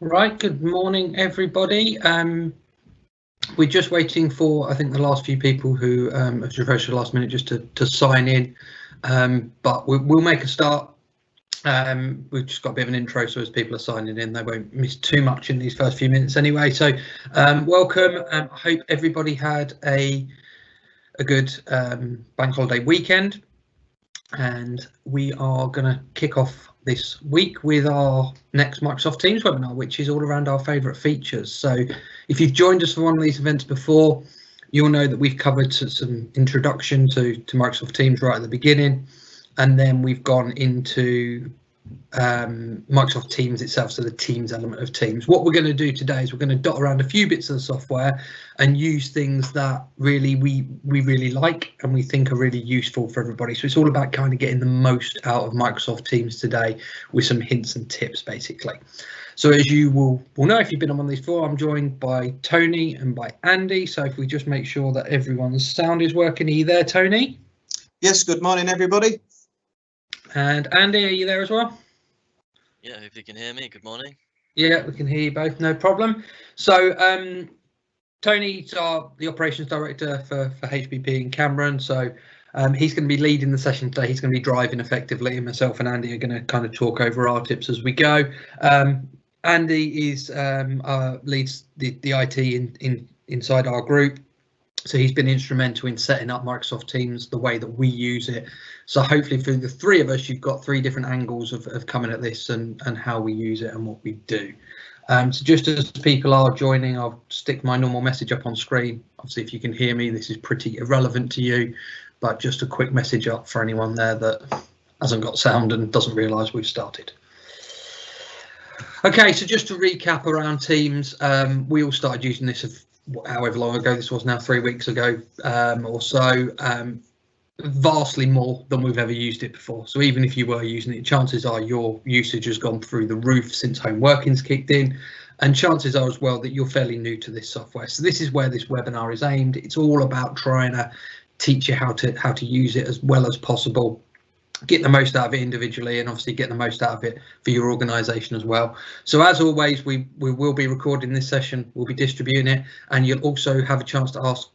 Right, good morning, everybody. We're just waiting for, I think, the last few people who have refreshed the last minute just to sign in, but we'll make a start. We've just got a bit of an intro, so as people are signing in, they won't miss too much in these first few minutes anyway. So welcome. I hope everybody had a good bank holiday weekend, and we are going to kick off this week with our next Microsoft Teams webinar, which is all around our favourite features. So if you've joined us for one of these events before, you'll know that we've covered some introduction to Microsoft Teams right at the beginning, and then we've gone into Microsoft Teams itself, so the Teams element of Teams. What we're going to do today is we're going to dot around a few bits of the software and use things that really we really like and we think are really useful for everybody. So it's all about kind of getting the most out of Microsoft Teams today with some hints and tips, basically. So as you will know, if you've been on one of these before, I'm joined by Tony and by Andy. So if we just make sure that everyone's sound is working. Are you there, Tony? Yes, good morning, everybody. And Andy, are you there as well? Yeah, if you can hear me, good morning. Yeah, we can hear you both, no problem. So Tony's the operations director for HBP in Cameron, so he's going to be leading the session today. He's going to be driving effectively, and myself and Andy are going to kind of talk over our tips as we go. Andy is leads the IT inside our group. So he's been instrumental in setting up Microsoft Teams the way that we use it. So hopefully through the three of us, you've got three different angles of coming at this and how we use it and what we do. So just as people are joining, I'll stick my normal message up on screen. Obviously, if you can hear me, this is pretty irrelevant to you, but just a quick message up for anyone there that hasn't got sound and doesn't realise we've started. Okay, so just to recap around Teams, we all started using this however long ago this was now, 3 weeks ago or so, vastly more than we've ever used it before. So even if you were using it, chances are your usage has gone through the roof since home working's kicked in, and chances are as well that you're fairly new to this software. So this is where this webinar is aimed. It's all about trying to teach you how to use it as well as possible, get the most out of it individually, and obviously get the most out of it for your organisation as well. So as always, we will be recording this session, we'll be distributing it, and you'll also have a chance to ask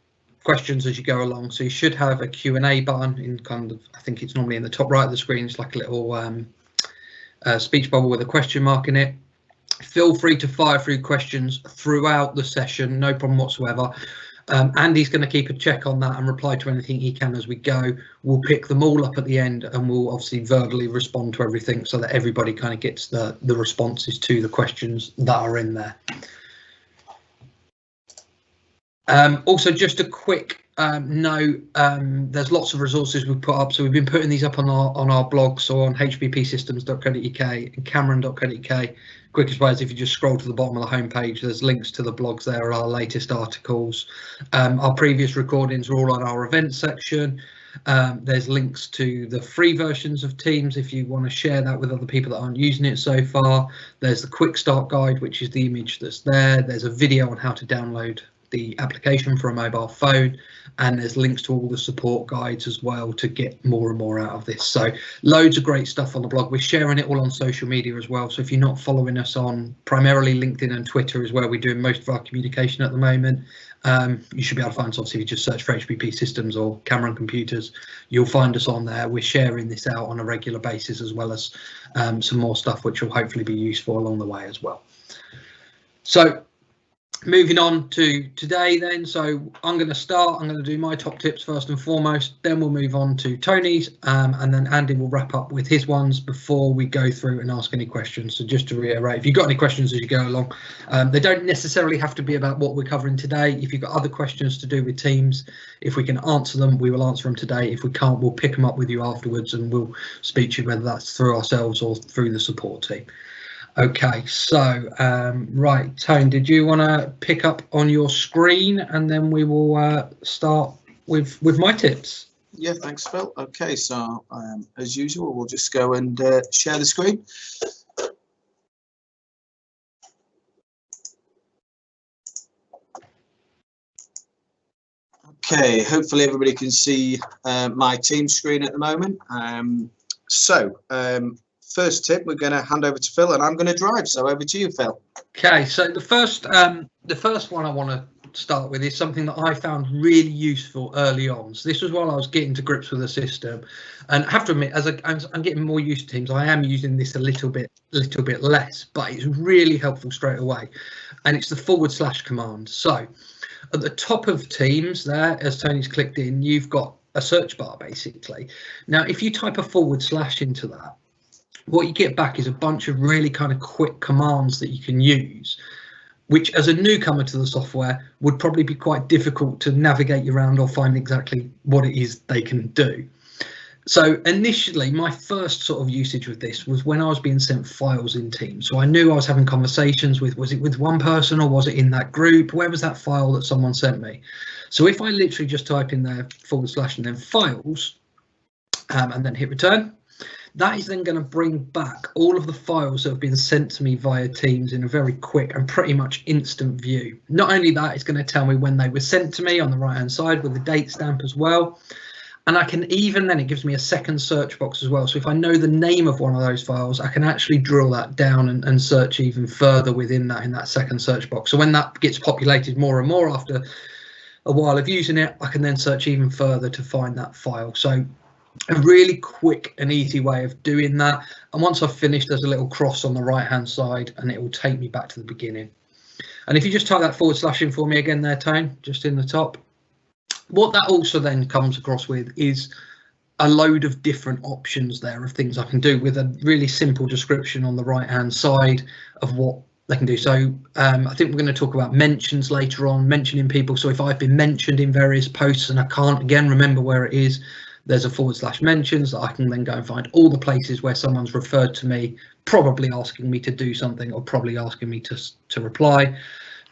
questions as you go along. So you should have a Q&A button in kind of, I think it's normally in the top right of the screen. It's like a little speech bubble with a question mark in it. Feel free to fire through questions throughout the session, no problem whatsoever. Andy's going to keep a check on that and reply to anything he can as we go. We'll pick them all up at the end, and we'll obviously verbally respond to everything so that everybody kind of gets the responses to the questions that are in there. Also, just a quick note, there's lots of resources we've put up. So we've been putting these up on our blog, so on hbpsystems.co.uk and cameron.co.uk. Quickest way is if you just scroll to the bottom of the homepage, there's links to the blogs there, our latest articles. Our previous recordings are all on our events section. There's links to the free versions of Teams if you want to share that with other people that aren't using it so far. There's the quick start guide, which is the image that's there. There's a video on how to download the application for a mobile phone, and there's links to all the support guides as well to get more and more out of this. So loads of great stuff on the blog. We're sharing it all on social media as well, so if you're not following us on primarily LinkedIn and Twitter is where we're doing most of our communication at the moment, you should be able to find us. Obviously, if you just search for HBP Systems or Cameron Computers, you'll find us on there. We're sharing this out on a regular basis, as well as some more stuff which will hopefully be useful along the way as well. So moving on to today then, so I'm going to do my top tips first and foremost, then we'll move on to Tony's, and then Andy will wrap up with his ones before we go through and ask any questions. So just to reiterate, if you've got any questions as you go along, they don't necessarily have to be about what we're covering today. If you've got other questions to do with Teams, if we can answer them, we will answer them today. If we can't, we'll pick them up with you afterwards and we'll speak to you, whether that's through ourselves or through the support team. Okay, so right, Tone, did you want to pick up on your screen and then we will start with my tips? Yeah, thanks, Phil. Okay, so as usual, we'll just go and share the screen. Okay, hopefully everybody can see my team screen at the moment. first tip, we're going to hand over to Phil, and I'm going to drive. So over to you, Phil. Okay, so the first one I want to start with is something that I found really useful early on. So this was while I was getting to grips with the system, and I have to admit, as I'm getting more used to Teams, I am using this a little bit less, but it's really helpful straight away. And it's the / command. So at the top of Teams there, as Tony's clicked in, you've got a search bar basically. Now, if you type a / into that, what you get back is a bunch of really kind of quick commands that you can use, which as a newcomer to the software would probably be quite difficult to navigate around or find exactly what it is they can do. So initially, my first sort of usage with this was when I was being sent files in Teams. So I knew I was having conversations with, was it with one person or was it in that group? Where was that file that someone sent me? So if I literally just type in there / and then files and then hit return, that is then going to bring back all of the files that have been sent to me via Teams in a very quick and pretty much instant view. Not only that, it's going to tell me when they were sent to me on the right hand side with the date stamp as well. And I can even then, it gives me a second search box as well. So if I know the name of one of those files, I can actually drill that down and search even further within that in that second search box. So when that gets populated more and more after a while of using it, I can then search even further to find that file. So a really quick and easy way of doing that. And once I've finished, there's a little cross on the right hand side and it will take me back to the beginning. And if you just type that / in for me again there, Tone, just in the top. What that also then comes across with is a load of different options there of things I can do with a really simple description on the right hand side of what they can do. So I think we're going to talk about mentions later on, mentioning people. So if I've been mentioned in various posts and I can't again remember where it is, there's a / mentions that I can then go and find all the places where someone's referred to me, probably asking me to do something or probably asking me to reply.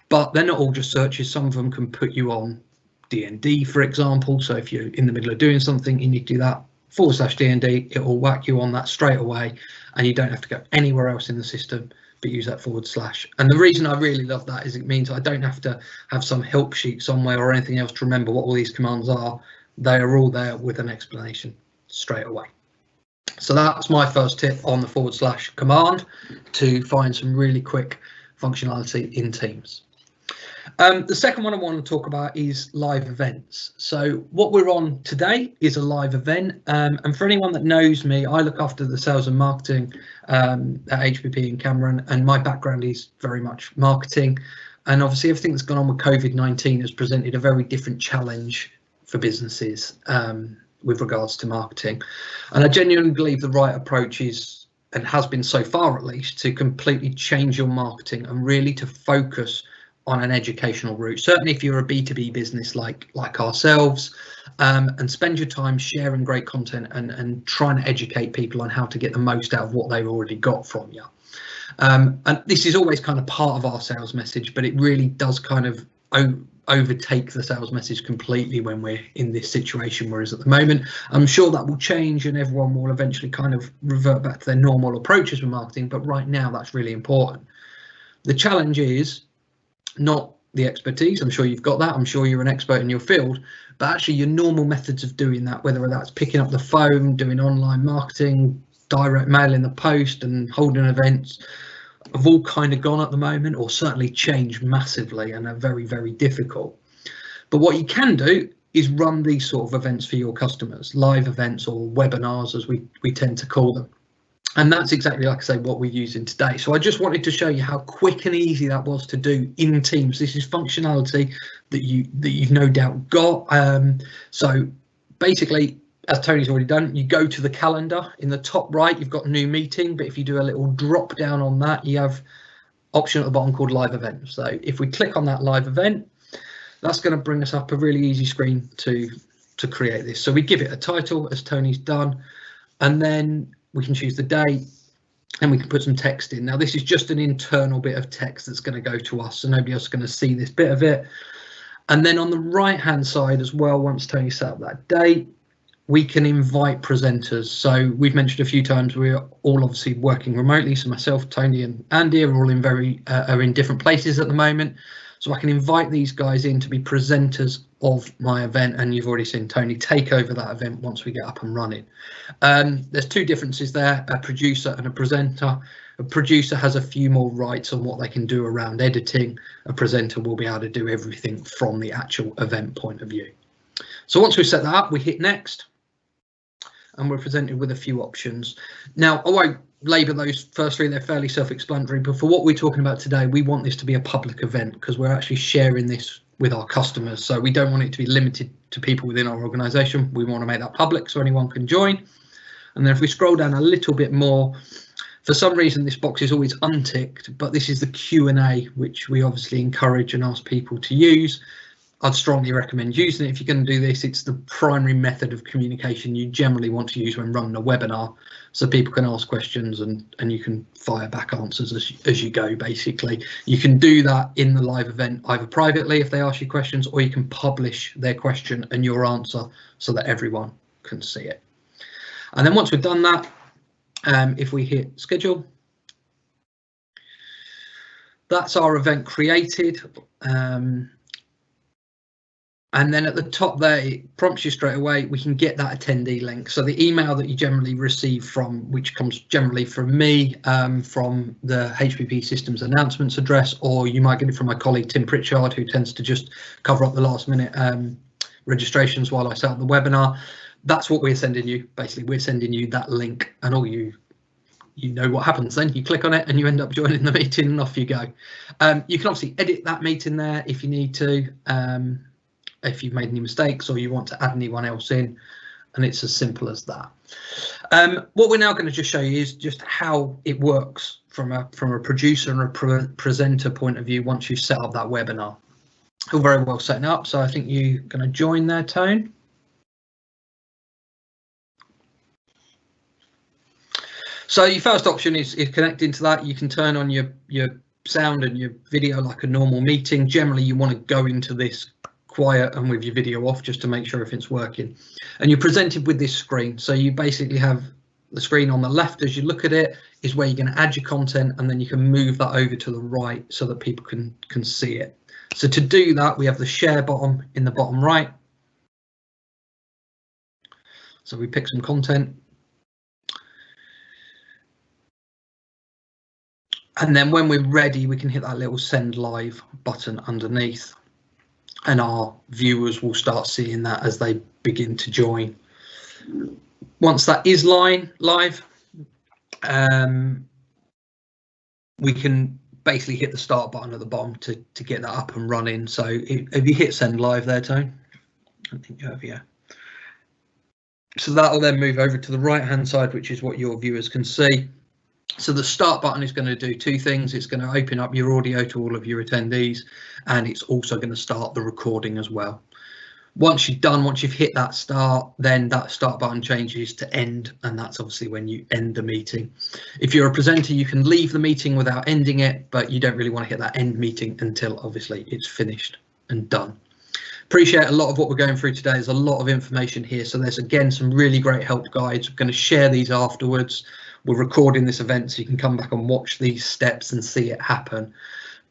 But they're not all just searches. Some of them can put you on D&D, for example. So if you're in the middle of doing something, you need to do that / D&D, it will whack you on that straight away and you don't have to go anywhere else in the system but use that /. And the reason I really love that is it means I don't have to have some help sheet somewhere or anything else to remember what all these commands are. They are all there with an explanation straight away. So that's my first tip on the / command to find some really quick functionality in Teams. The second one I want to talk about is live events. So what we're on today is a live event, and for anyone that knows me, I look after the sales and marketing at HBP in Cameron, and my background is very much marketing, and obviously everything that's gone on with COVID-19 has presented a very different challenge for businesses with regards to marketing. And I genuinely believe the right approach is, and has been so far at least, to completely change your marketing and really to focus on an educational route. Certainly if you're a B2B business like ourselves, and spend your time sharing great content and trying to educate people on how to get the most out of what they've already got from you. And this is always kind of part of our sales message, but it really does kind of overtake the sales message completely when we're in this situation. Whereas at the moment, I'm sure that will change and everyone will eventually kind of revert back to their normal approaches with marketing. But right now, that's really important. The challenge is not the expertise. I'm sure you've got that. I'm sure you're an expert in your field, but actually your normal methods of doing that, whether that's picking up the phone, doing online marketing, direct mail in the post and holding events, have all kind of gone at the moment, or certainly changed massively and are very, very difficult. But what you can do is run these sort of events for your customers, live events or webinars as we tend to call them. And that's exactly, like I say, what we're using today. So I just wanted to show you how quick and easy that was to do in Teams. This is functionality that you've no doubt got. So basically, as Tony's already done, you go to the calendar. In the top right, you've got new meeting, but if you do a little drop down on that, you have option at the bottom called live event. So if we click on that live event, that's going to bring us up a really easy screen to create this. So we give it a title, as Tony's done, and then we can choose the date and we can put some text in. Now, this is just an internal bit of text that's going to go to us, so nobody else is going to see this bit of it. And then on the right hand side as well, once Tony set up that date, we can invite presenters. So we've mentioned a few times we're all obviously working remotely. So myself, Tony and Andy are all are in different places at the moment. So I can invite these guys in to be presenters of my event, and you've already seen Tony take over that event once we get up and running. There's two differences there, a producer and a presenter. A producer has a few more rights on what they can do around editing. A presenter will be able to do everything from the actual event point of view. So once we set that up, we hit next, and we're presented with a few options. Now, I won't labour those first three, they're fairly self-explanatory, but for what we're talking about today, we want this to be a public event because we're actually sharing this with our customers. So we don't want it to be limited to people within our organisation. We want to make that public so anyone can join. And then if we scroll down a little bit more, for some reason this box is always unticked, but this is the Q&A, which we obviously encourage and ask people to use. I'd strongly recommend using it. If you're going to do this, it's the primary method of communication you generally want to use when running a webinar, so people can ask questions and you can fire back answers as you go. Basically, you can do that in the live event either privately if they ask you questions, or you can publish their question and your answer so that everyone can see it. And then once we've done that, if we hit schedule, that's our event created. And then at the top there, it prompts you straight away, we can get that attendee link. So the email that you generally receive from, which comes generally from me, from the HPP Systems announcements address, or you might get it from my colleague, Tim Pritchard, who tends to just cover up the last minute registrations while I set up the webinar. That's what we're sending you. Basically, we're sending you that link, and all you know what happens then. You click on it and you end up joining the meeting and off you go. You can obviously edit that meeting there if you need to. If you've made any mistakes or you want to add anyone else in, and it's as simple as that. What we're now going to just show you is just how it works from a producer and a presenter point of view once you've set up that webinar. All very well setting up, so I think you're going to join there, Tone. So your first option is connecting to that. You can turn on your sound and your video like a normal meeting. Generally, you want to go into this quiet and with your video off just to make sure everything's working. And you're presented with this screen. So you basically have the screen on the left as you look at it is where you're going to add your content, and then you can move that over to the right so that people can see it. So to do that, we have the share button in the bottom right. So we pick some content. And then when we're ready, we can hit that little send live button underneath, and our viewers will start seeing that as they begin to join. Once that is live, we can basically hit the start button at the bottom to get that up and running. So if you hit send live there, Tone, I think you have, yeah. So that'll then move over to the right hand side, which is what your viewers can see. So the start button is going to do two things. It's going to open up your audio to all of your attendees, and it's also going to start the recording as well. Once you've done, once you've hit that start, then that start button changes to end, and that's obviously when you end the meeting. If you're a presenter, you can leave the meeting without ending it, but you don't really want to hit that end meeting until obviously it's finished and done. Appreciate a lot of what we're going through today. There's a lot of information here, so there's again some really great help guides. We're going to share these afterwards. We're recording this event so you can come back and watch these steps and see it happen.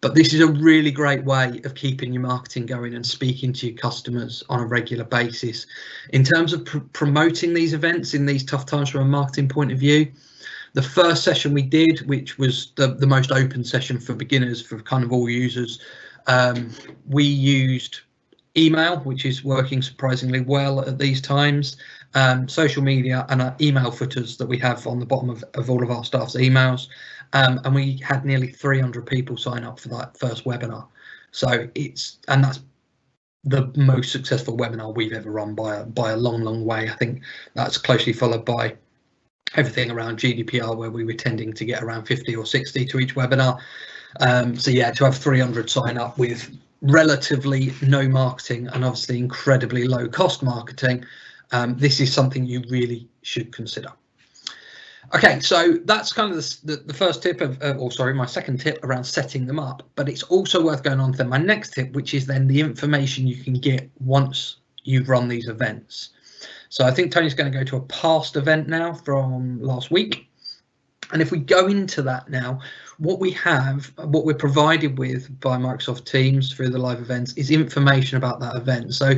But this is a really great way of keeping your marketing going and speaking to your customers on a regular basis. In terms of promoting these events in these tough times from a marketing point of view, the first session we did, which was the most open session for beginners, for kind of all users, we used email, which is working surprisingly well at these times. Social media and our email footers that we have on the bottom of all of our staff's emails, and we had nearly 300 people sign up for that first webinar. So that's the most successful webinar we've ever run by a long way. I think that's closely followed by everything around GDPR, where we were tending to get around 50 or 60 to each webinar. So yeah, to have 300 sign up with relatively no marketing and obviously incredibly low cost marketing, this is something you really should consider. Okay, so that's kind of the first tip my second tip around setting them up, but it's also worth going on to my next tip, which is then the information you can get once you've run these events. So I think Tony's going to go to a past event now from last week. And if we go into that now, what we're provided with by Microsoft Teams through the live events is information about that event. So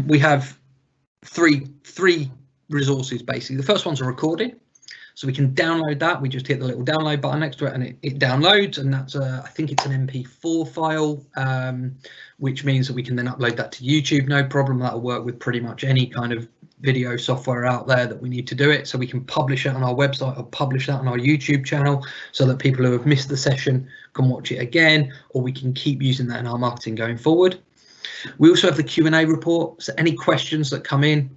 we have three resources basically. The first one's a recording. So we can download that. We just hit the little download button next to it and it downloads, and that's I think it's an MP4 file, which means that we can then upload that to YouTube, no problem. That'll work with pretty much any kind of video software out there that we need to do it. So we can publish it on our website or publish that on our YouTube channel so that people who have missed the session can watch it again, or we can keep using that in our marketing going forward. We also have the Q&A report. So any questions that come in,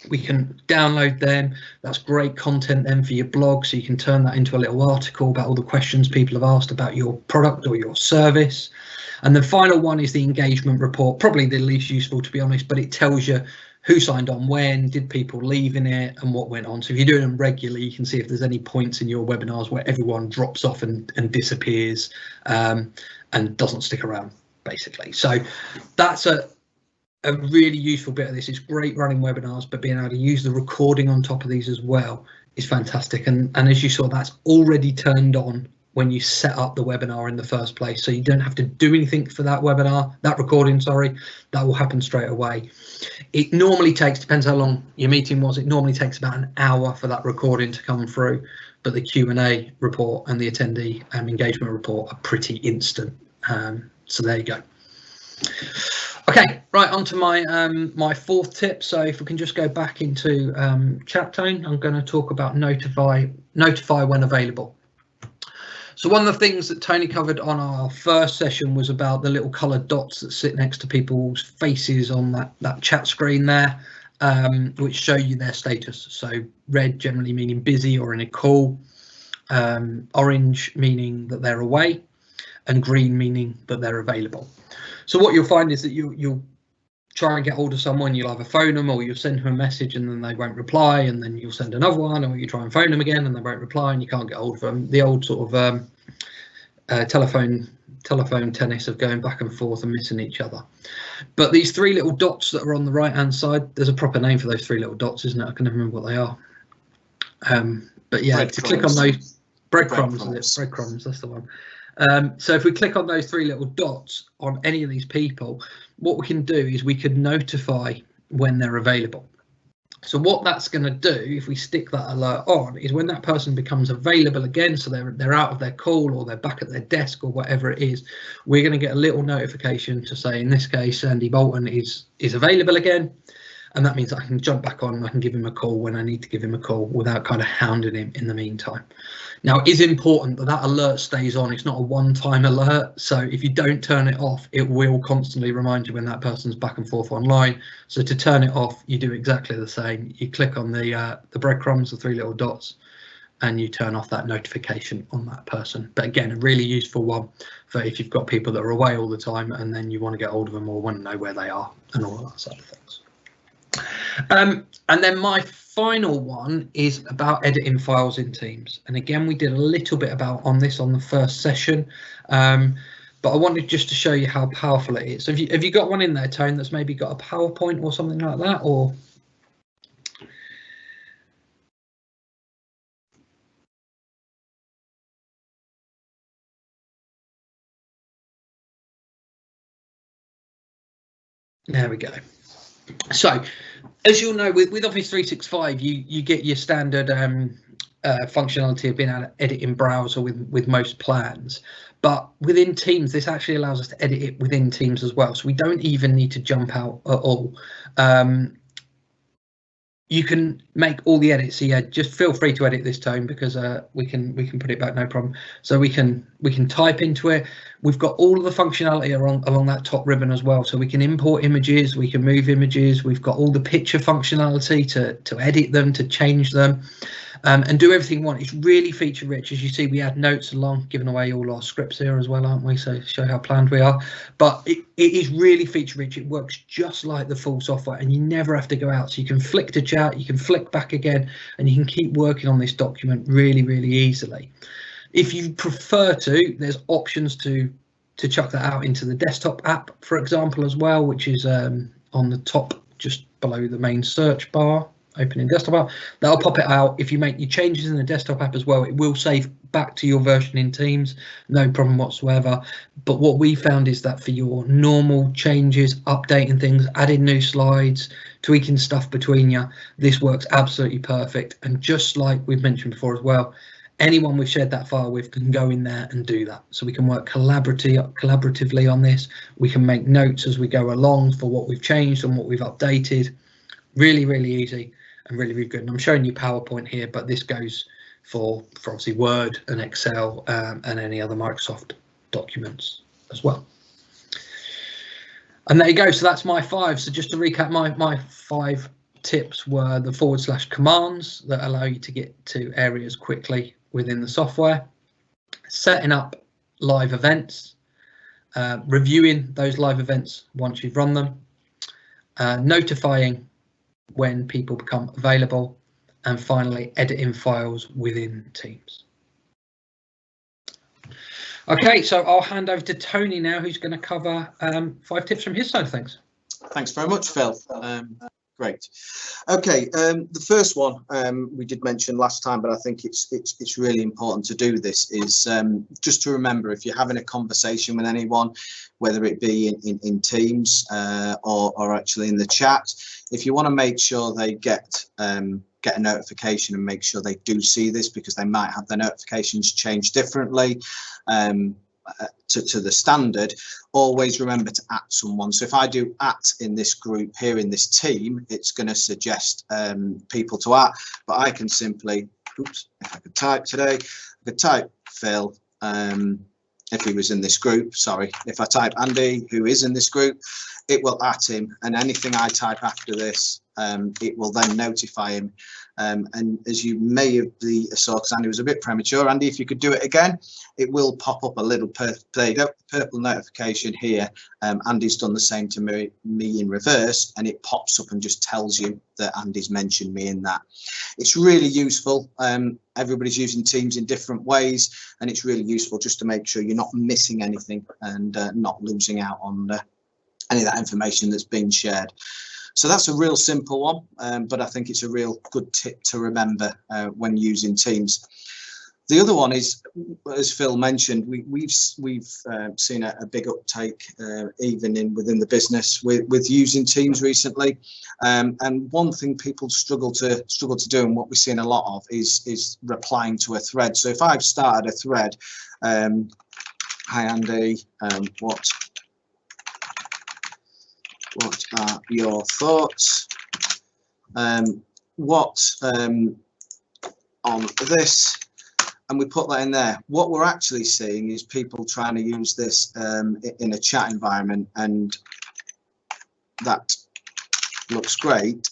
we can download them. That's great content then for your blog, so you can turn that into a little article about all the questions people have asked about your product or your service. And the final one is the engagement report, probably the least useful to be honest, but it tells you who signed on when, did people leave in it, and what went on. So if you're doing them regularly, you can see if there's any points in your webinars where everyone drops off and disappears and doesn't stick around basically. So that's a really useful bit of this. It's great running webinars, but being able to use the recording on top of these as well is fantastic. And as you saw, that's already turned on when you set up the webinar in the first place. So you don't have to do anything for that webinar, that recording, sorry, that will happen straight away. It normally takes, depends how long your meeting was, it normally takes about an hour for that recording to come through, but the Q&A report and the attendee engagement report are pretty instant. So there you go. Okay, right, on to my my fourth tip. So if we can just go back into chat tone, I'm going to talk about notify when available. So one of the things that Tony covered on our first session was about the little coloured dots that sit next to people's faces on that chat screen there, which show you their status. So red generally meaning busy or in a call, orange meaning that they're away, and green meaning that they're available. So what you'll find is that you'll try and get hold of someone, you'll either phone them or you'll send them a message and then they won't reply, and then you'll send another one, or you try and phone them again and they won't reply and you can't get hold of them. The old sort of telephone tennis of going back and forth and missing each other. But these three little dots that are on the right hand side, there's a proper name for those three little dots, isn't it? I can never remember what they are. But yeah, to click on those breadcrumbs, breadcrumbs, that's the one. So if we click on those three little dots on any of these people, what we can do is we could notify when they're available. So what that's going to do, if we stick that alert on, is when that person becomes available again, so they're out of their call or they're back at their desk or whatever it is, we're going to get a little notification to say, in this case, Andy Bolton is available again. And that means I can jump back on and I can give him a call when I need to give him a call without kind of hounding him in the meantime. Now, it is important that that alert stays on. It's not a one-time alert. So if you don't turn it off, it will constantly remind you when that person's back and forth online. So to turn it off, you do exactly the same. You click on the breadcrumbs, the three little dots, and you turn off that notification on that person. But again, a really useful one for if you've got people that are away all the time and then you want to get hold of them or want to know where they are and all that sort of things. And then my final one is about editing files in Teams. And again, we did a little bit on this on the first session, but I wanted just to show you how powerful it is. So have you got one in there, Tone, that's maybe got a PowerPoint or something like that, or? There we go. So, as you'll know, with Office 365, you get your standard functionality of being able to edit in browser with most plans. But within Teams, this actually allows us to edit it within Teams as well. So we don't even need to jump out at all. You can make all the edits. So yeah, just feel free to edit this, Tone, because we can put it back, no problem. So we can type into it. We've got all of the functionality along that top ribbon as well. So we can import images, we can move images. We've got all the picture functionality to edit them, to change them, and do everything you want. It's really feature rich. As you see, we add notes along, giving away all our scripts here as well, aren't we? So show how planned we are. But it is really feature rich. It works just like the full software, and you never have to go out. So you can flick to chat, you can flick back again, and you can keep working on this document really, really easily. If you prefer to, there's options to chuck that out into the desktop app, for example, as well, which is on the top just below the main search bar. opening desktop app. That'll pop it out. If you make your changes in the desktop app as well, it will save back to your version in Teams, no problem whatsoever. But what we found is that for your normal changes, updating things, adding new slides, tweaking stuff between you, this works absolutely perfect. And just like we've mentioned before as well, anyone we've shared that file with can go in there and do that. So we can work collaboratively on this. We can make notes as we go along for what we've changed and what we've updated. Really, really easy and really, really good. And I'm showing you PowerPoint here, but this goes for obviously Word and Excel and any other Microsoft documents as well. And there you go. So that's my 5. So just to recap, my 5 tips were the / commands that allow you to get to areas quickly within the software, setting up live events, reviewing those live events once you've run them, notifying when people become available, and finally editing files within Teams. Okay, so I'll hand over to Tony now, who's going to cover 5 tips from his side of things. Thanks very much, Phil. Great. Okay, the first one we did mention last time, but I think it's really important to do this, is just to remember, if you're having a conversation with anyone, whether it be in Teams or actually in the chat, if you want to make sure they get a notification and make sure they do see this, because they might have their notifications changed differently to the standard, always remember to @ someone. So if I do @ in this group here in this team, it's going to suggest people to @, but I can simply, oops, if I could type today, I could type Phil if he was in this group, sorry, if I type Andy, who is in this group, it will @ him, and anything I type after this, it will then notify him. And as you may have saw, because Andy was a bit premature, Andy, if you could do it again, it will pop up a little there you go, purple notification here. Andy's done the same to me in reverse, and it pops up and just tells you that Andy's mentioned me in that. It's really useful. Everybody's using Teams in different ways, and it's really useful just to make sure you're not missing anything and not losing out on any of that information that's been shared. So that's a real simple one, but I think it's a real good tip to remember when using Teams. The other one is, as Phil mentioned, we've seen a big uptake even within the business with using Teams recently, and one thing people struggle to do, and what we're seeing a lot of, is replying to a thread. So if I've started a thread, hi Andy, what are your thoughts? What on this? And we put that in there. What we're actually seeing is people trying to use this in a chat environment, and that looks great.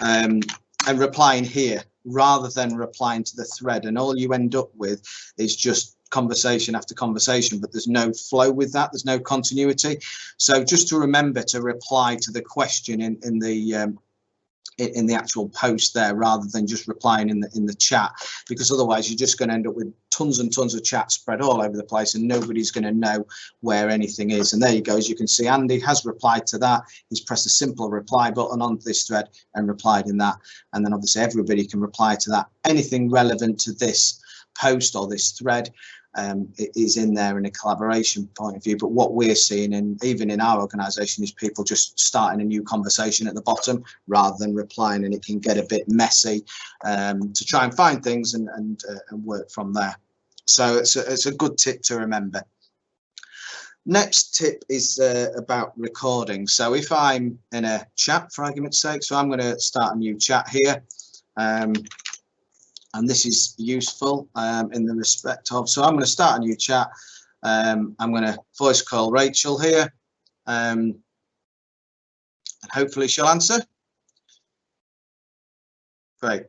And replying here rather than replying to the thread, and all you end up with is just conversation after conversation, but there's no flow with that, there's no continuity. So just to remember to reply to the question in the actual post there, rather than just replying in the chat, because otherwise you're just going to end up with tons and tons of chat spread all over the place, and nobody's going to know where anything is. And there you go, as you can see, Andy has replied to that. He's pressed a simple reply button on this thread and replied in that, and then obviously everybody can reply to that. Anything relevant to this post or this thread, it is in there in a collaboration point of view. But what we're seeing, and even in our organisation, is people just starting a new conversation at the bottom rather than replying, and it can get a bit messy to try and find things and work from there. So it's a good tip to remember. Next tip is about recording. So if I'm in a chat, for argument's sake, so I'm going to start a new chat here. And this is useful in the respect of, so I'm going to start a new chat. I'm going to voice call Rachel here, and hopefully she'll answer. Great.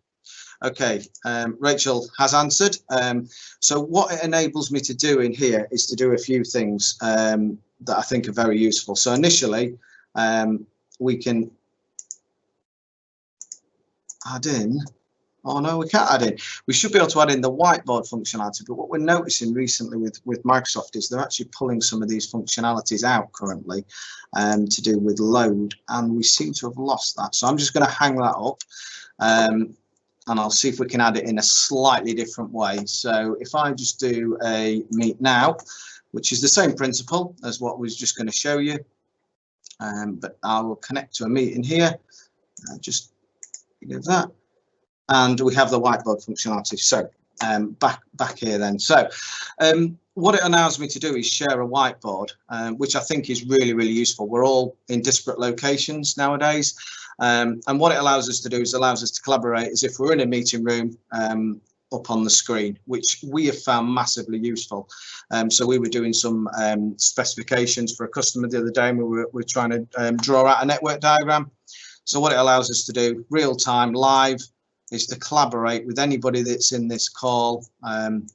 Okay, Rachel has answered. So what it enables me to do in here is to do a few things that I think are very useful. So initially, we can add in. Oh no, we can't add in. We should be able to add in the whiteboard functionality, but what we're noticing recently with Microsoft is they're actually pulling some of these functionalities out currently to do with load, and we seem to have lost that. So I'm just going to hang that up. And I'll see if we can add it in a slightly different way. So if I just do a meet now, which is the same principle as what was just going to show you, but I will connect to a meeting here. Just give that, and we have the whiteboard functionality. So back here then. So what it allows me to do is share a whiteboard, which I think is really useful. We're all in disparate locations nowadays, and what it allows us to do is allows us to collaborate as if we're in a meeting room up on the screen, which we have found massively useful. So we were doing some specifications for a customer the other day, and we were trying to draw out a network diagram. So what it allows us to do real time live is to collaborate with anybody that's in this call and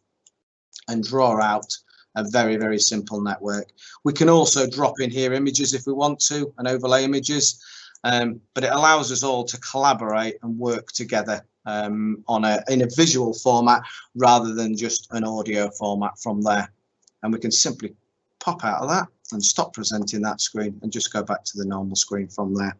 draw out a very simple network. We can also drop in here images if we want to and overlay images, but it allows us all to collaborate and work together in a visual format rather than just an audio format from there. And we can simply pop out of that and stop presenting that screen and just go back to the normal screen from there.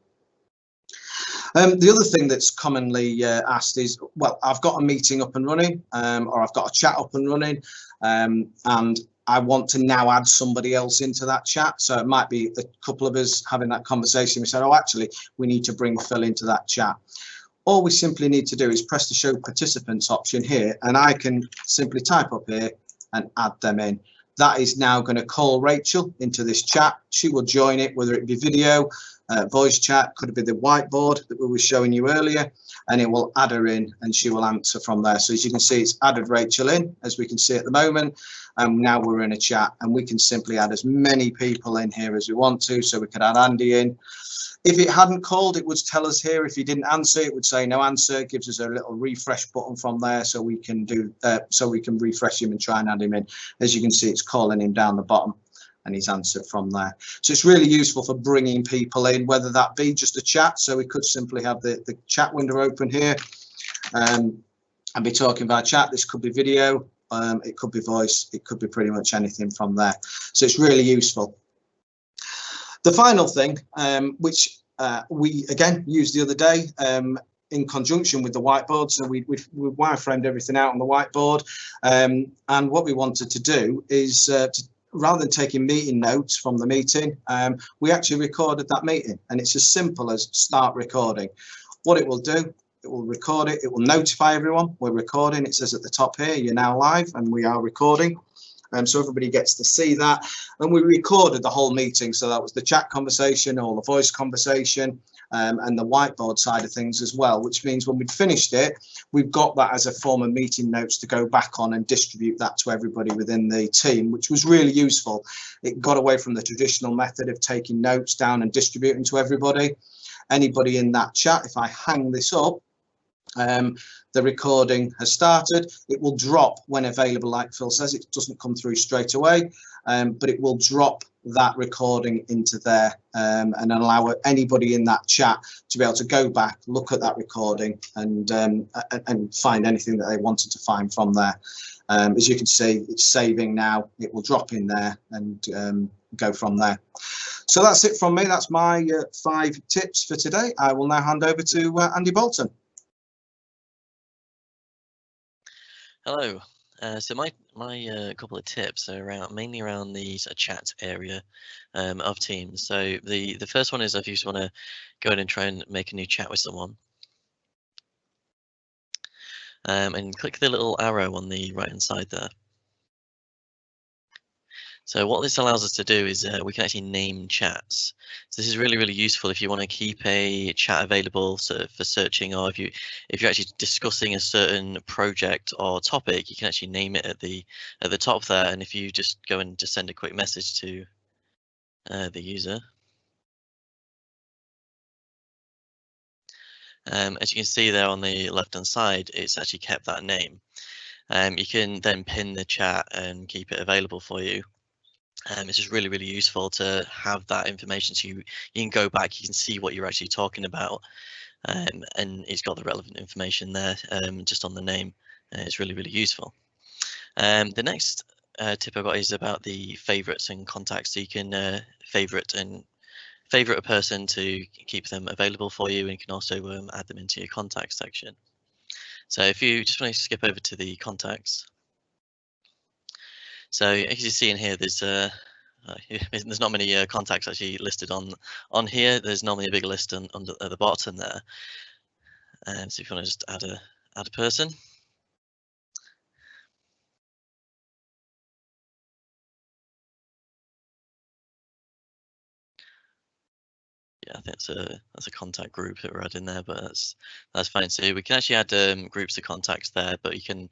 The other thing that's commonly asked is, well, I've got a meeting up and running, or I've got a chat up and running, and I want to now add somebody else into that chat. So it might be a couple of us having that conversation. We said, oh, actually, we need to bring Phil into that chat. All we simply need to do is press the show participants option here, and I can simply type up here and add them in. That is now going to call Rachel into this chat. She will join it, whether it be video, voice chat, could be the whiteboard that we were showing you earlier, and it will add her in and she will answer from there. So as you can see, it's added Rachel in, as we can see at the moment, and now we're in a chat, and we can simply add as many people in here as we want to. So we could add Andy in. If it hadn't called, it would tell us here. If he didn't answer, it would say no answer. It gives us a little refresh button from there, so we can do refresh him and try and add him in. As you can see, it's calling him down the bottom, and he's answered from there. So it's really useful for bringing people in, whether that be just a chat. So we could simply have the chat window open here and be talking via chat. This could be video, it could be voice, it could be pretty much anything from there. So it's really useful. The final thing, which we again used the other day in conjunction with the whiteboard. So we wireframed everything out on the whiteboard, and what we wanted to do is rather than taking meeting notes from the meeting, we actually recorded that meeting, and it's as simple as start recording. What it will do, it will record it, it will notify everyone we're recording. It says at the top here, you're now live and we are recording. So everybody gets to see that, and we recorded the whole meeting. So that was the chat conversation, all the voice conversation, and the whiteboard side of things as well, which means when we'd finished it, we've got that as a form of meeting notes to go back on and distribute that to everybody within the team, which was really useful. It got away from the traditional method of taking notes down and distributing to everybody. Anybody in that chat, if I hang this up, the recording has started. It will drop when available, like Phil says. It doesn't come through straight away, but it will drop that recording into there and allow anybody in that chat to be able to go back, look at that recording, and find anything that they wanted to find from there. As you can see, it's saving now. It will drop in there and go from there. So that's it from me. That's my 5 tips for today. I will now hand over to Andy Bolton. Hello. So my couple of tips are mainly around the chat area of Teams. So the first one is if you just want to go in and try and make a new chat with someone, and click the little arrow on the right hand side there. So what this allows us to do is we can actually name chats. So this is really useful if you want to keep a chat available for searching, or if you're actually discussing a certain project or topic, you can actually name it at the top there. And if you just go and just send a quick message to the user, as you can see there on the left hand side, it's actually kept that name. You can then pin the chat and keep it available for you. It's just really useful to have that information, so you can go back, you can see what you're actually talking about, and it's got the relevant information there just on the name. It's really useful. The next tip I got is about the favorites and contacts. So you can favorite favorite a person to keep them available for you, and you can also add them into your contacts section. So if you just want to skip over to the contacts. So as you see in here, there's not many contacts actually listed on here. There's normally a big list at the bottom there. So if you want to just add a person. Yeah, I think that's a contact group that we're adding there, but that's fine. So we can actually add groups of contacts there, but you can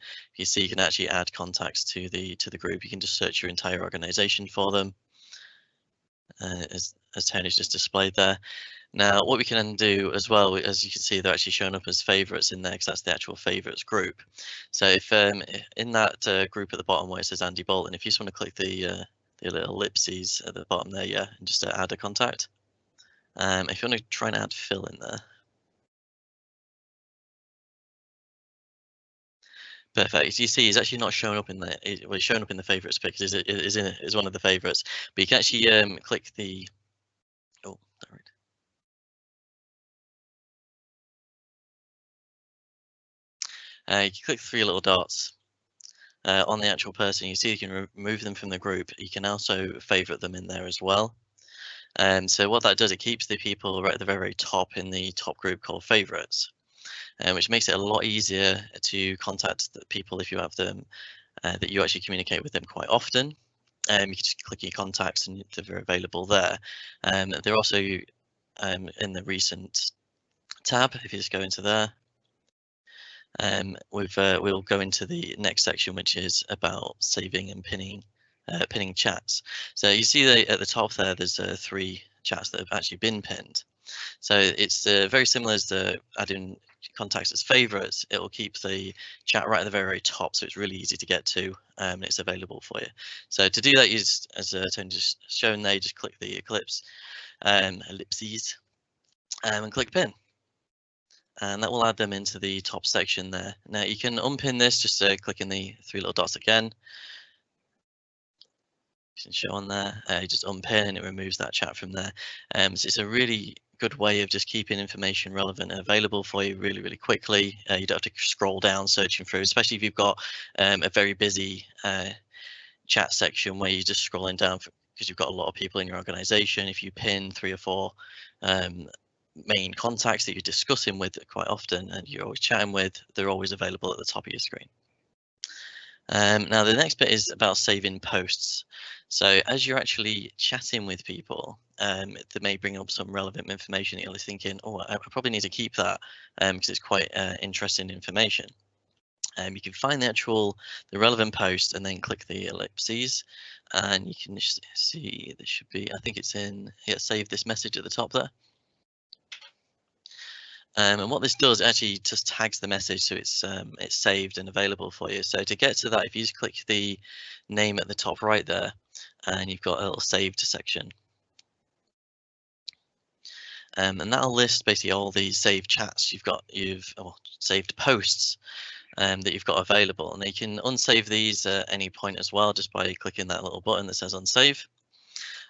actually add contacts to the group. You can just search your entire organization for them, as Tony's just displayed there. Now, what we can do as well, as you can see, they're actually showing up as favorites in there because that's the actual favorites group. So if in that group at the bottom where it says Andy Bolton, if you just want to click the little ellipses at the bottom there, yeah, and just add a contact. If you want to try and add Phil in there. Perfect. You see, he's actually not showing up in there. Well, he's showing up in the favorites because it is one of the favorites. But you can actually click the. Oh, sorry. You can click 3 little dots on the actual person. You see, you can remove them from the group. You can also favorite them in there as well. So what that does, it keeps the people right at the very top in the top group called favorites. Which makes it a lot easier to contact the people if you have them that you actually communicate with them quite often. You can just click your contacts and they're available there. They're also in the recent tab. If you just go into there, we'll go into the next section, which is about saving and pinning chats. So you see at the top there, there's 3 chats that have actually been pinned. So it's very similar as the adding contacts as favorites. It will keep the chat right at the very top, so it's really easy to get to, and it's available for you. So to do that, you just, as Tony just shown there, you just click the ellipses and click pin, and that will add them into the top section there. Now you can unpin this, just clicking the 3 little dots again. You can show on there, you just unpin and it removes that chat from there. So it's a really good way of just keeping information relevant and available for you really quickly. You don't have to scroll down searching through, especially if you've got a very busy chat section where you're just scrolling down because you've got a lot of people in your organization. If you pin 3 or 4 main contacts that you're discussing with quite often and you're always chatting with, they're always available at the top of your screen. Now the next bit is about saving posts. So as you're actually chatting with people, they may bring up some relevant information that you're thinking, oh, I probably need to keep that because it's quite interesting information. You can find the relevant post and then click the ellipses, and you can see there should be, I think it's in here, save this message at the top there. And what this does, it actually just tags the message, so it's saved and available for you. So to get to that, if you just click the name at the top right there, and you've got a little saved section, and that'll list basically all these saved chats or saved posts that you've got available, and you can unsave these at any point as well, just by clicking that little button that says unsave.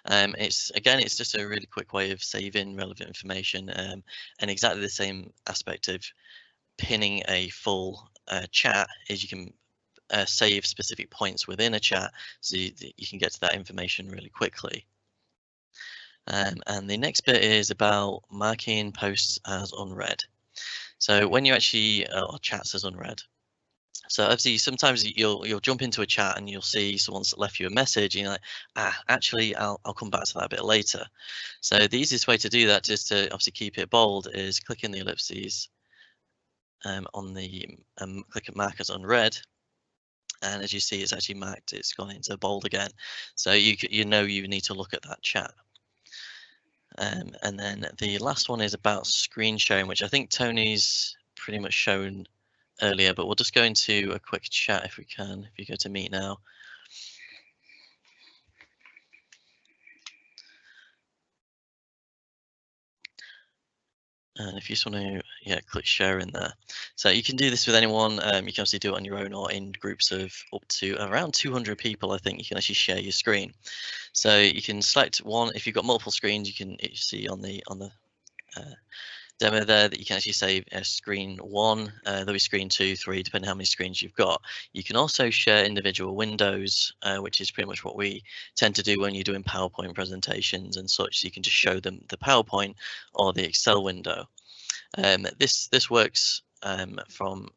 It's just a really quick way of saving relevant information, and exactly the same aspect of pinning a full chat is you can save specific points within a chat so you can get to that information really quickly. And the next bit is about marking posts as unread. So when you actually or chats as unread. So obviously, sometimes you'll jump into a chat and you'll see someone's left you a message, and you're like, actually, I'll come back to that a bit later. So the easiest way to do that, just to obviously keep it bold, is clicking the ellipses on the click at mark as unread, and as you see, it's actually marked. It's gone into bold again, so you know you need to look at that chat. And then the last one is about screen sharing, which I think Tony's pretty much shown earlier, but we'll just go into a quick chat if we can. If you go to Meet now. And if you just want to, yeah, click share in there. So you can do this with anyone. You can obviously do it on your own or in groups of up to around 200 people. I think you can actually share your screen. So you can select one. If you've got multiple screens, you can see on the demo there that you can actually say screen 1, there'll be screen 2, 3, depending how many screens you've got. You can also share individual windows, which is pretty much what we tend to do when you're doing PowerPoint presentations and such. So you can just show them the PowerPoint or the Excel window. This works from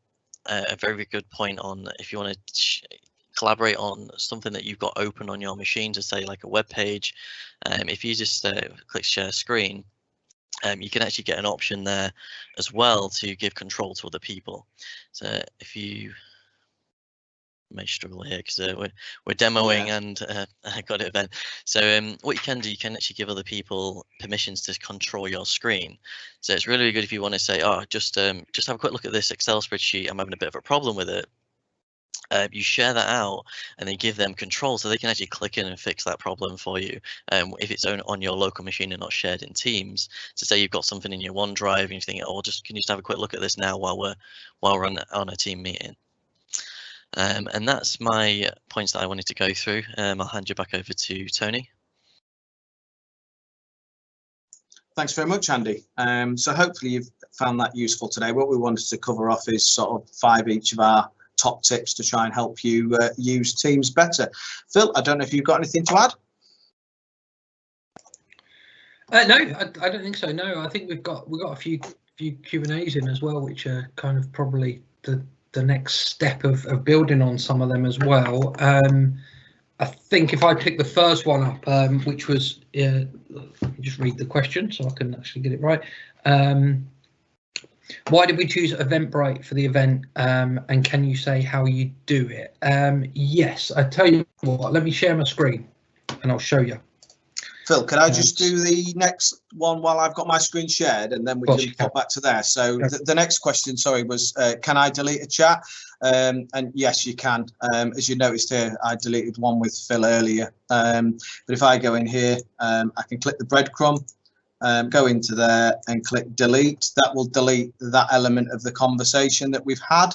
a very good point on if you want to collaborate on something that you've got open on your machine, to say like a web page. If you just click share screen, you can actually get an option there as well to give control to other people. So if you may struggle here because we're demoing and I got an event. So what you can do, you can actually give other people permissions to control your screen. So it's really good if you want to say, oh, just have a quick look at this Excel spreadsheet. I'm having a bit of a problem with it. You share that out and then give them control so they can actually click in and fix that problem for you if it's on your local machine and not shared in Teams. So say you've got something in your OneDrive and you think, oh, can you just have a quick look at this now while we're on a team meeting. And that's my points that I wanted to go through. I'll hand you back over to Tony. Thanks very much, Andy. So hopefully you've found that useful today. What we wanted to cover off is sort of 5 each of our top tips to try and help you use Teams better. Phil, I don't know if you've got anything to add. No, I don't think so. No, I think we've got a few Q&As in as well, which are kind of probably the next step of building on some of them as well. I think if I pick the first one up, which was let me just read the question so I can actually get it right. Why did we choose Eventbrite for the event, and can you say how you do it? Yes, I tell you what, let me share my screen and I'll show you. Phil, can I just do the next one while I've got my screen shared, and then we can pop back to there. So the next question, sorry, was can I delete a chat? And yes, you can. As you noticed here, I deleted one with Phil earlier. But if I go in here, I can click the breadcrumb, go into there and click delete. That will delete that element of the conversation that we've had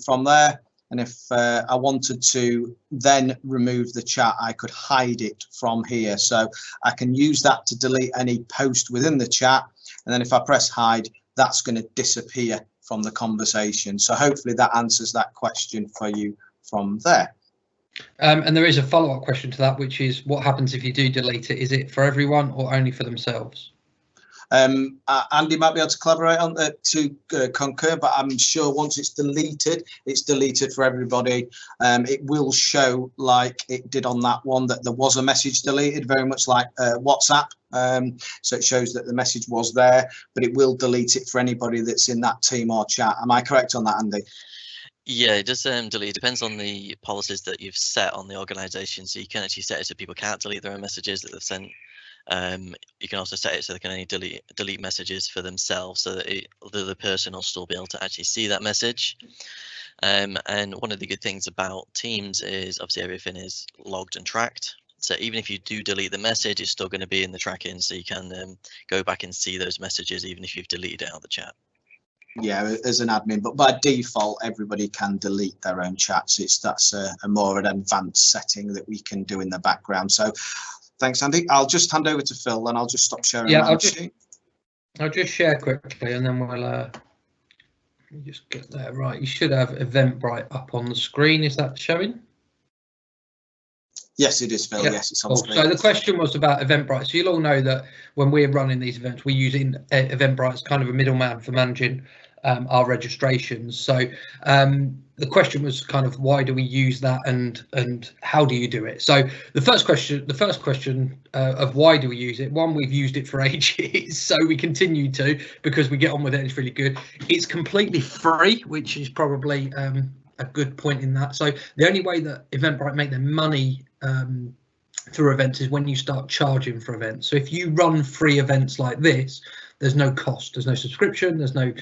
from there. And if I wanted to then remove the chat, I could hide it from here. So I can use that to delete any post within the chat. And then if I press hide, that's going to disappear from the conversation. So hopefully that answers that question for you from there. And there is a follow-up question to that, which is what happens if you do delete it? Is it for everyone or only for themselves? Andy might be able to collaborate on to concur, but I'm sure once it's deleted for everybody. It will show like it did on that one, that there was a message deleted, very much like WhatsApp. So it shows that the message was there, but it will delete it for anybody that's in that team or chat. Am I correct on that, Andy? Yeah, it does delete. It depends on the policies that you've set on the organization. So you can actually set it so people can't delete their own messages that they've sent. You can also set it so they can only delete messages for themselves, so that the person will still be able to actually see that message. And one of the good things about Teams is obviously everything is logged and tracked. So even if you do delete the message, it's still going to be in the tracking, so you can go back and see those messages even if you've deleted it out of the chat. Yeah, as an admin, but by default, everybody can delete their own chats. That's a more an advanced setting that we can do in the background. So thanks, Andy. I'll just hand over to Phil and I'll just stop sharing. Yeah, I'll just share quickly and then we'll just get that right. You should have Eventbrite up on the screen. Is that showing? Yes, it is, Phil. Yeah. Yes, it's on screen. So the question was about Eventbrite. So you'll all know that when we're running these events, we're using Eventbrite as kind of a middleman for managing our registrations. So the question was kind of why do we use that and how do you do it? So the first question of why do we use it? One, we've used it for ages, so we continue to because we get on with it. It's really good. It's completely free, which is probably a good point in that. So the only way that Eventbrite make their money through events is when you start charging for events. So if you run free events like this, there's no cost, there's no subscription, there's no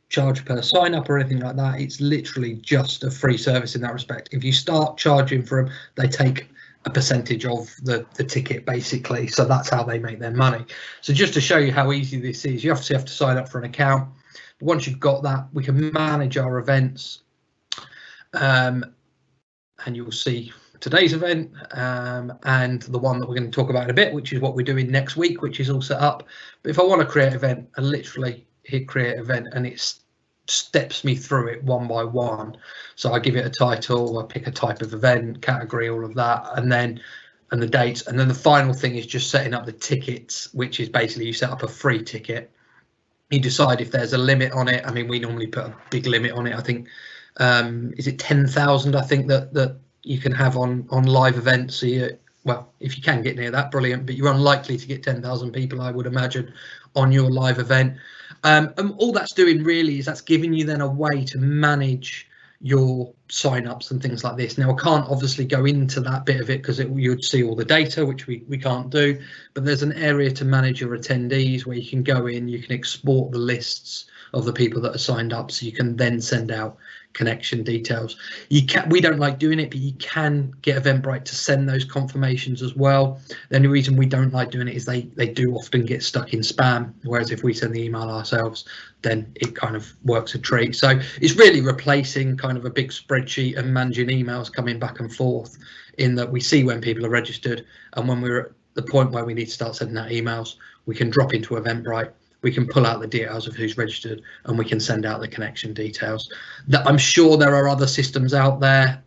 charge per sign up or anything like that. It's literally just a free service in that respect. If you start charging for them, they take a percentage of the ticket, basically. So that's how they make their money. So just to show you how easy this is, you obviously have to sign up for an account. But once you've got that, we can manage our events, and you'll see today's event and the one that we're going to talk about in a bit, which is what we're doing next week, which is all set up. But if I want to create an event, I literally hit create event, and it steps me through it one by one. So I give it a title, I pick a type of event, category, all of that, and the dates. And then the final thing is just setting up the tickets, which is basically you set up a free ticket. You decide if there's a limit on it. I mean, we normally put a big limit on it. I think, is it 10,000? I think that you can have on live events. So well, if you can get near that, brilliant, but you're unlikely to get 10,000 people, I would imagine, on your live event. And all that's doing really is that's giving you then a way to manage your sign-ups and things like this. Now, I can't obviously go into that bit of it because you'd see all the data, which we can't do, but there's an area to manage your attendees where you can go in, you can export the lists of the people that are signed up, so you can then send out connection details. We don't like doing it, but you can get Eventbrite to send those confirmations as well. The only reason we don't like doing it is they do often get stuck in spam, whereas if we send the email ourselves, then it kind of works a treat. So it's really replacing kind of a big spreadsheet and managing emails coming back and forth, in that we see when people are registered, and when we're at the point where we need to start sending out emails, we can drop into Eventbrite, we can pull out the details of who's registered, and we can send out the connection details. I'm sure there are other systems out there,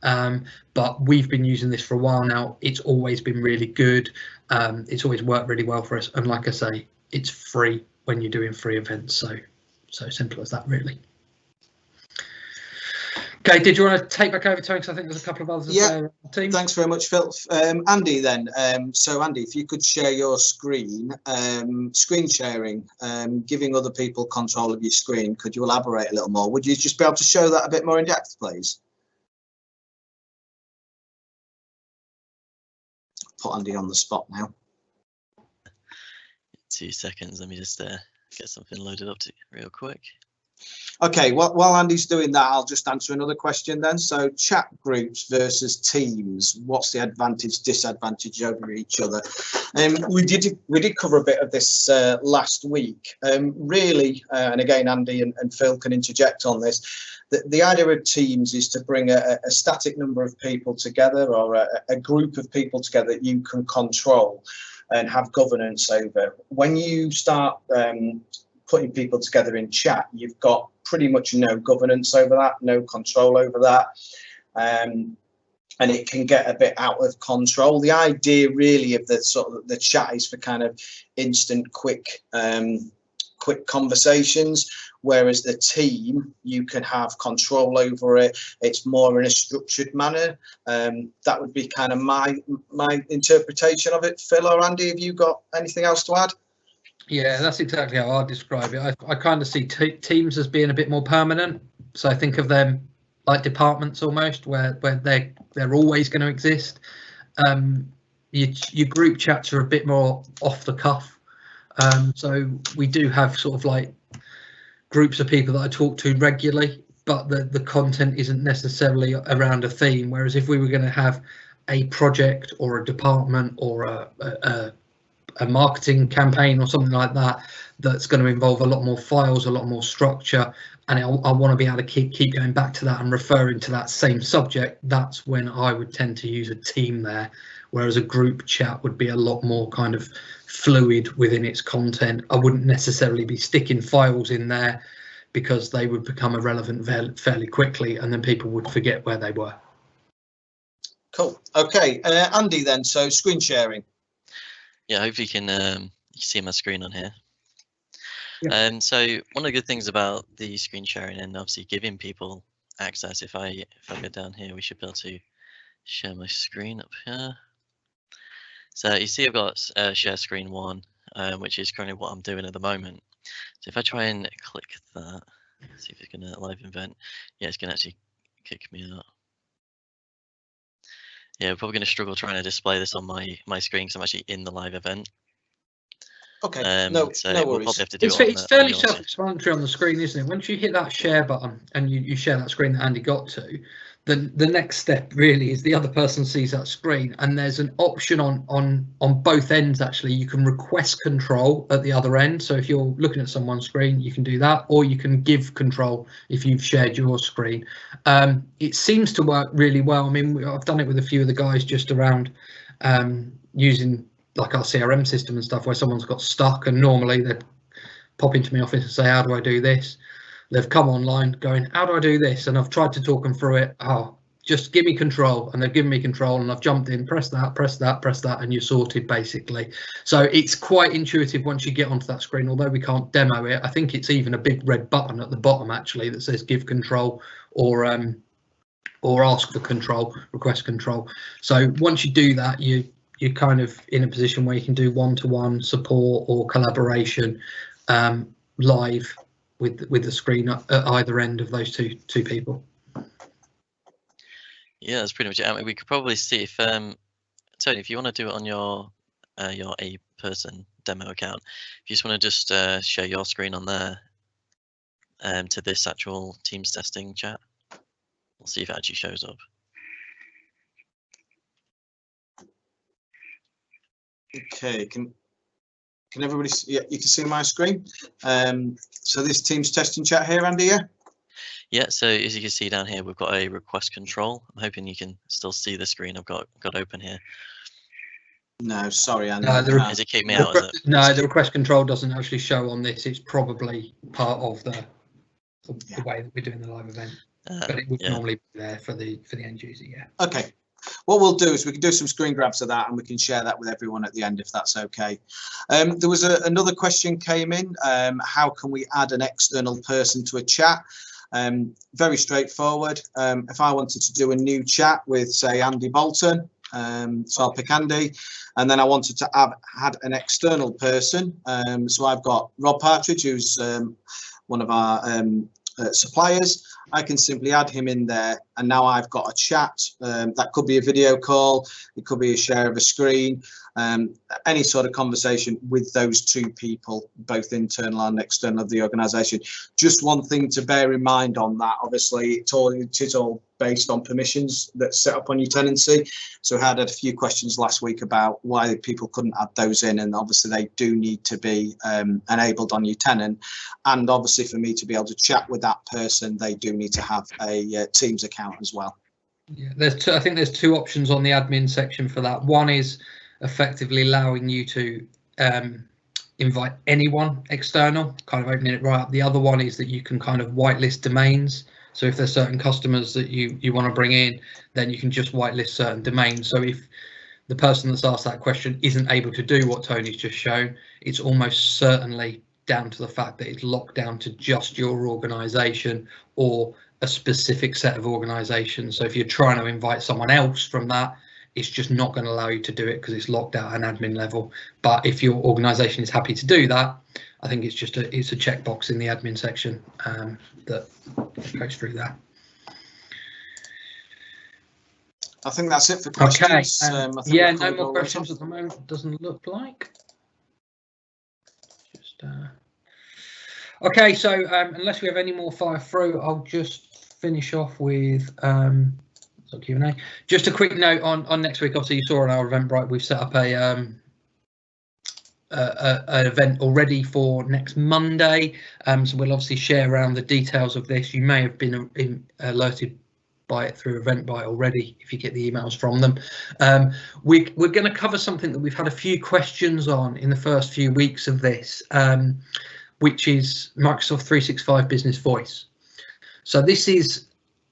but we've been using this for a while now. It's always been really good. It's always worked really well for us. And like I say, it's free when you're doing free events. So simple as that, really. Okay, did you want to take back over, Tony? Because I think there's a couple of others. Yeah, team. Thanks very much, Phil. Andy, then. So, Andy, if you could share your screen, screen sharing, giving other people control of your screen, could you elaborate a little more? Would you just be able to show that a bit more in depth, please? Put Andy on the spot now. 2 seconds. Let me just get something loaded up real quick. Okay, while Andy's doing that, I'll just answer another question then. So chat groups versus teams, what's the advantage, disadvantage over each other? We did cover a bit of this last week. Really, and again, Andy and Phil can interject on this. The idea of teams is to bring a static number of people together, or a group of people together that you can control and have governance over. When you start putting people together in chat, you've got pretty much no governance over that, no control over that, and it can get a bit out of control. The idea really of the chat is for kind of instant, quick conversations, whereas the team, you can have control over it. It's more in a structured manner. That would be kind of my interpretation of it. Phil or Andy, have you got anything else to add? Yeah, that's exactly how I'd describe it. I kind of see teams as being a bit more permanent. So I think of them like departments almost, where they're always going to exist. Your group chats are a bit more off the cuff. So we do have sort of like groups of people that I talk to regularly, but the content isn't necessarily around a theme. Whereas if we were going to have a project or a department or a marketing campaign or something like that, that's going to involve a lot more files, a lot more structure, and I want to be able to keep going back to that and referring to that same subject, that's when I would tend to use a team there, whereas a group chat would be a lot more kind of fluid within its content. I wouldn't necessarily be sticking files in there because they would become irrelevant fairly quickly, and then people would forget where they were. Cool. Okay, Andy, then, so screen sharing. Yeah, hopefully you can see my screen on here. Yeah. So one of the good things about the screen sharing and obviously giving people access, if I go down here, we should be able to share my screen up here. So you see I've got share screen 1, which is currently what I'm doing at the moment. So if I try and click that, see if it's going to live event. Yeah, it's going to actually kick me out. Yeah, we're probably going to struggle trying to display this on my screen because I'm actually in the live event. Okay, so no we'll worries. probably have to do it's fairly self-explanatory on the screen, isn't it? Once you hit that share button and you share that screen that Andy got to, the next step really is the other person sees that screen, and there's an option on both ends. Actually, you can request control at the other end. So if you're looking at someone's screen, you can do that, or you can give control if you've shared your screen. It seems to work really well. I mean, I've done it with a few of the guys just around using like our CRM system and stuff, where someone's got stuck, and normally they'd pop into my office and say, how do I do this? They've come online going, how do I do this? And I've tried to talk them through it. Oh, just give me control. And they've given me control, and I've jumped in, press that, press that, press that, and you're sorted basically. So it's quite intuitive once you get onto that screen, although we can't demo it. I think it's even a big red button at the bottom actually that says give control or ask for control, request control. So once you do that, you're kind of in a position where you can do one-to-one support or collaboration live with the screen at either end of those two people. Yeah, that's pretty much it. I mean, we could probably see if Tony, if you want to do it on your A person demo account, if you just want to just share your screen on there to this actual Teams testing chat, we'll see if it actually shows up. Okay, can everybody see? Yeah, you can see my screen. So this Teams testing chat here, Andy, yeah? Yeah, so as you can see down here, we've got a request control. I'm hoping you can still see the screen I've got open here. No, sorry, Andy. Has it kicked me out? Is it? No, the request control doesn't actually show on this. It's probably part of the way that we're doing the live event, but it would normally be there for the end user. Yeah. Okay. What we'll do is we can do some screen grabs of that, and we can share that with everyone at the end if that's okay. There was another question came in. How can we add an external person to a chat? Very straightforward. If I wanted to do a new chat with, say, Andy Bolton, so I'll pick Andy, and then I wanted to add an external person. So I've got Rob Partridge, who's one of our suppliers. I can simply add him in there, and now I've got a chat. That could be a video call, it could be a share of a screen, any sort of conversation with those two people, both internal and external of the organisation. Just one thing to bear in mind on that, obviously, it is all based on permissions that's set up on your tenancy. So I had a few questions last week about why people couldn't add those in, and obviously they do need to be enabled on your tenant. And obviously for me to be able to chat with that person, they do need to have a Teams account as well. Yeah, I think there's two options on the admin section for that. One is effectively allowing you to invite anyone external, kind of opening it right up. The other one is that you can kind of whitelist domains. So if there's certain customers that you want to bring in, then you can just whitelist certain domains. So if the person that's asked that question isn't able to do what Tony's just shown, it's almost certainly down to the fact that it's locked down to just your organisation or a specific set of organisations. So if you're trying to invite someone else from that, it's just not going to allow you to do it because it's locked out at an admin level. But if your organisation is happy to do that, I think it's just it's a checkbox in the admin section that goes through that. I think that's it for questions. Okay. Yeah, no more questions at the moment. Doesn't look like. Just okay. So unless we have any more fire through, I'll just finish off with Q&A. Just a quick note on next week. Obviously, you saw on our Eventbrite we've set up an event already for next Monday. So we'll obviously share around the details of this. You may have been alerted by it through Eventbrite already if you get the emails from them. We're going to cover something that we've had a few questions on in the first few weeks of this, which is Microsoft 365 Business Voice. So this is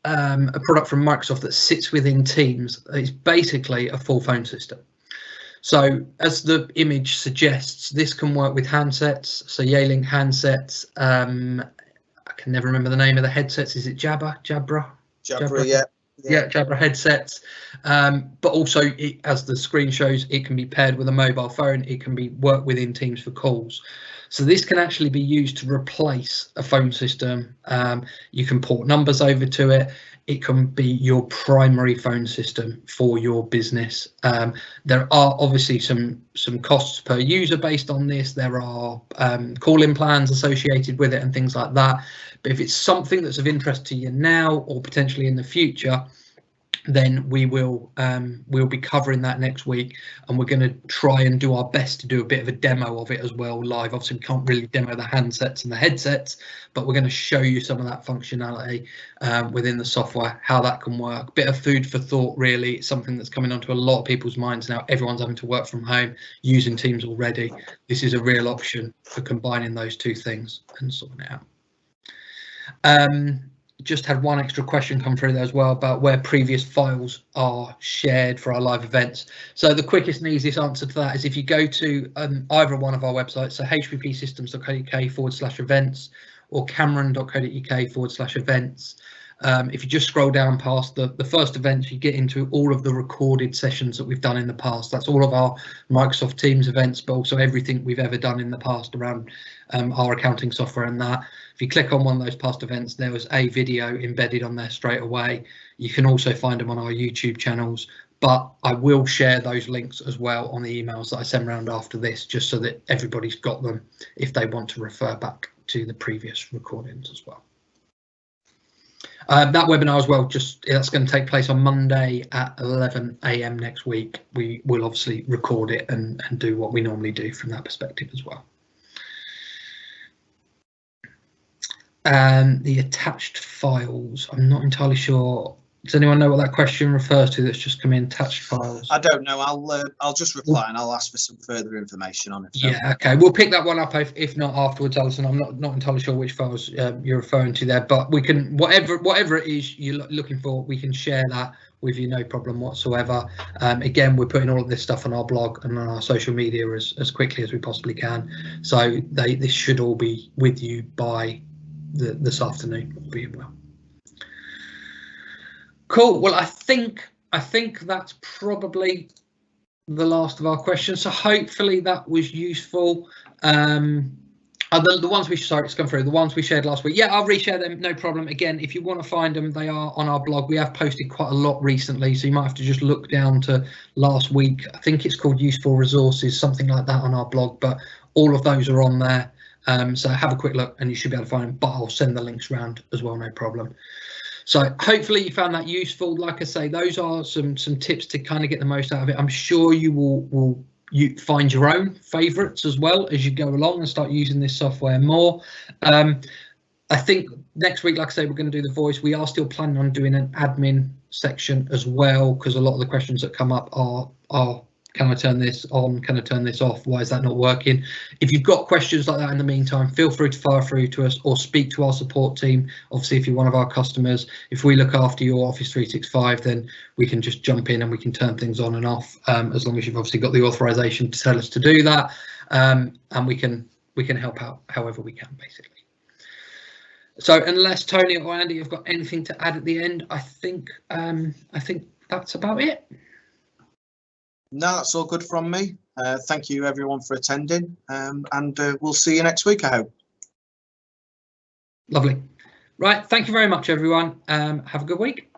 a product from Microsoft that sits within Teams. It's basically a full phone system. So as the image suggests, this can work with handsets, so Yealink handsets. I can never remember the name of the headsets. Is it Jabra, yeah. Jabra headsets. But also, as the screen shows, it can be paired with a mobile phone. It can be worked within Teams for calls. So this can actually be used to replace a phone system. You can port numbers over to it. It can be your primary phone system for your business. There are obviously some costs per user based on this. There are call-in plans associated with it and things like that. But if it's something that's of interest to you now or potentially in the future, then we'll be covering that next week, and we're going to try and do our best to do a bit of a demo of it as well live. Obviously we can't really demo the handsets and the headsets, but we're going to show you some of that functionality within the software, how that can work. Bit of food for thought, really. It's something that's coming onto a lot of people's minds now. Everyone's having to work from home using Teams already. This is a real option for combining those two things and sorting it out. Just had one extra question come through there as well about where previous files are shared for our live events. So the quickest and easiest answer to that is if you go to either one of our websites, so hppsystems.co.uk/events or cameron.co.uk/events. If you just scroll down past the first events, you get into all of the recorded sessions that we've done in the past. That's all of our Microsoft Teams events, but also everything we've ever done in the past around our accounting software and that. If you click on one of those past events, there was a video embedded on there straight away. You can also find them on our YouTube channels, but I will share those links as well on the emails that I send around after this, just so that everybody's got them if they want to refer back to the previous recordings as well. That webinar as well, that's going to take place on Monday at 11 AM next week. We will obviously record it and do what we normally do from that perspective as well. The attached files, I'm not entirely sure. Does anyone know what that question refers to? That's just come in, attached files. I don't know. I'll just reply and I'll ask for some further information on it. So. Yeah, okay, we'll pick that one up if not afterwards, Alison. I'm not entirely sure which files you're referring to there, but we can, whatever it is you're looking for, we can share that with you, no problem whatsoever. Again, we're putting all of this stuff on our blog and on our social media as quickly as we possibly can. So this should all be with you by this afternoon, all being well. Cool. Well, I think that's probably the last of our questions. So hopefully that was useful. The ones we the ones we shared last week. Yeah, I'll reshare them, no problem. Again, if you want to find them, they are on our blog. We have posted quite a lot recently, so you might have to just look down to last week. I think it's called Useful Resources, something like that on our blog, but all of those are on there. So have a quick look and you should be able to find them, but I'll send the links around as well, no problem. So hopefully you found that useful. Like I say, those are some tips to kind of get the most out of it. I'm sure you will find your own favorites as well as you go along and start using this software more. I think next week, like I say, we're going to do the voice. We are still planning on doing an admin section as well, because a lot of the questions that come up are can I turn this on? Can I turn this off? Why is that not working? If you've got questions like that in the meantime, feel free to fire through to us or speak to our support team. Obviously, if you're one of our customers, if we look after your Office 365, then we can just jump in and we can turn things on and off, as long as you've obviously got the authorization to tell us to do that, and we can help out however we can, basically. So unless Tony or Andy have got anything to add at the end, I think that's about it. No, that's all good from me. Thank you everyone for attending, and we'll see you next week, I hope. Lovely. Right, thank you very much everyone. Have a good week.